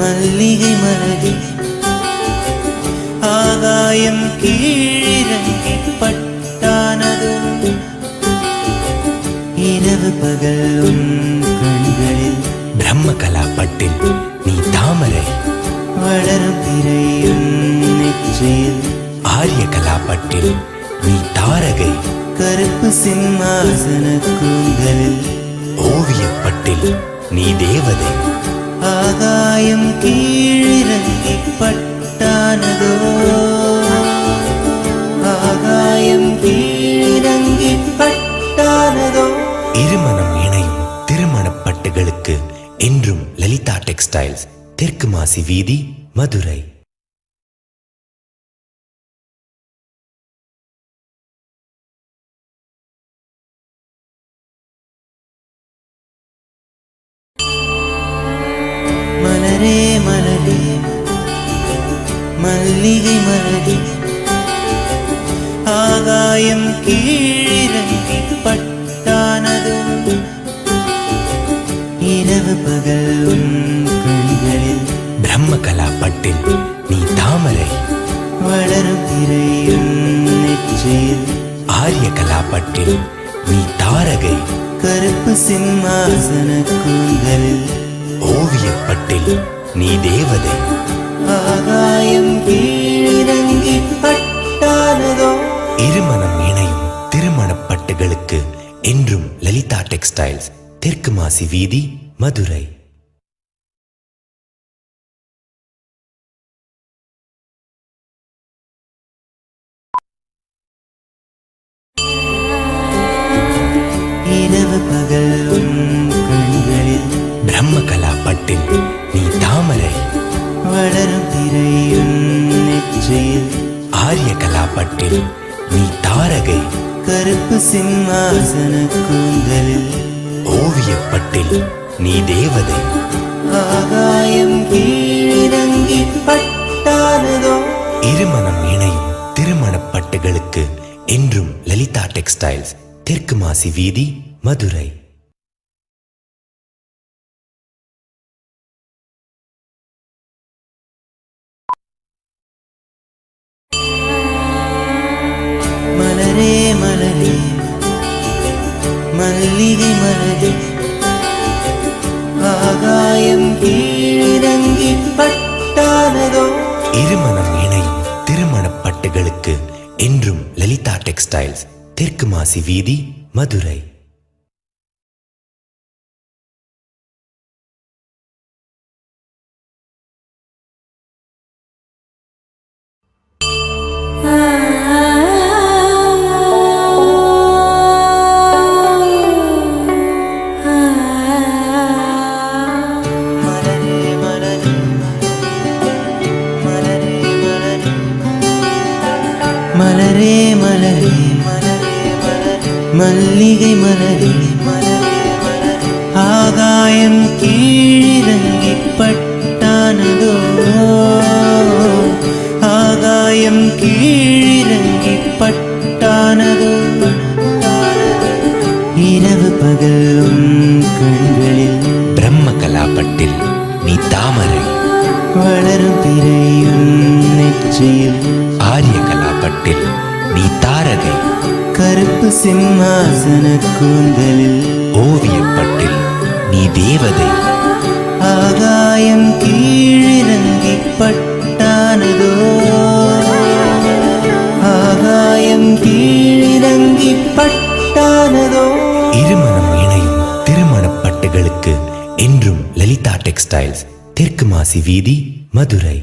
மல்லிகை மலரே ஆகாயம் கீழிறங்கி பட்டானதோ இரவு பகலும் கண்களில் பிரம்மகலா பட்டில் நீ தாமரை வளரும் திரையும் நெற்றியில் ஆரிய கலா பட்டில் நீ தாரகை கருப்பு சிம்மாசன கூந்தலில் ஓவியப்பட்டில் நீ தேவதை ஆகாயம் கீழிறங்கி பட்டானதோ ஆகாயம் கீழிறங்கி பட்டானதோ இருமணம் இணையும் திருமணப்பட்டுகளுக்கு என்றும் லலிதா டெக்ஸ்டைல்ஸ், தெற்கு மாசி வீதி, மதுரை. மலரே மலரே மல்லிகை மலரே ஆகாயம் கீழிறங்கி பட்டானதோ இரவு பகலும் கண்களில் பிரம்மகலா பட்டில் நீ தாமரை வளரும் திரையும் நெற்றியில் ஆரிய கலா பட்டில் நீ தாரகை கருப்பு சிம்மாசன கூந்தலில் ஓவியப்பட்டில் நீ தேவதை ஆகாயம் கீழிறங்கி பட்டானதோ இருமணம் இணையும் திருமணப்பட்டுகளுக்கு என்றும் லலிதா டெக்ஸ்டைல்ஸ், தெற்கு மாசி வீதி, மதுரை. இரவு பகலும் கண்களில் பிரம்மகலா பட்டில் நீ தாமரை வளரும் திரையும் நெற்றியில் ஆரிய கலா பட்டில் நீ தாரகை கருப்பு சிம்மாசன கூந்தலில் ஓவியப்பட்டில் நீ தேவதை ஆகாயம் கீழிறங்கி பட்டானதோ இருமணம் இணையும் திருமணப்பட்டுகளுக்கு என்றும் லலிதா டெக்ஸ்டைல்ஸ், தெற்கு மாசி வீதி, மதுரை. மலரே மலரே மல்லிகை மலரே ஆகாயம் கீழிறங்கி பட்டானதோ இருமணம் இணையும் திருமணப்பட்டுகளுக்கு என்றும் லலிதா டெக்ஸ்டைல்ஸ், தெற்கு மாசி வீதி, மதுரை. மலரே மலரே மல்லிகை மலரே ஆகாயம் கீழிறங்கி பட்டானதோ ஆகாயம் கீழிறங்கி பட்டானதோ இரவு பகலும் கண்களில் பிரம்மகலா பட்டில் நீ தாமரை வளரும் திரையும் நெற்றியில் ஆரிய கலா பட்டில் நீ தாரகை கருப்பு சிம்மாசன கூந்தலில் ஓவியப்பட்டில் நீ தேவதை ஆகாயம் கீழிறங்கி பட்டானதோ ஆகாயம் கீழிறங்கி பட்டானதோ இருமணம் இணையும் திருமணப்பட்டுகளுக்கு என்றும் லலிதா டெக்ஸ்டைல்ஸ், தெற்கு மாசி வீதி, மதுரை.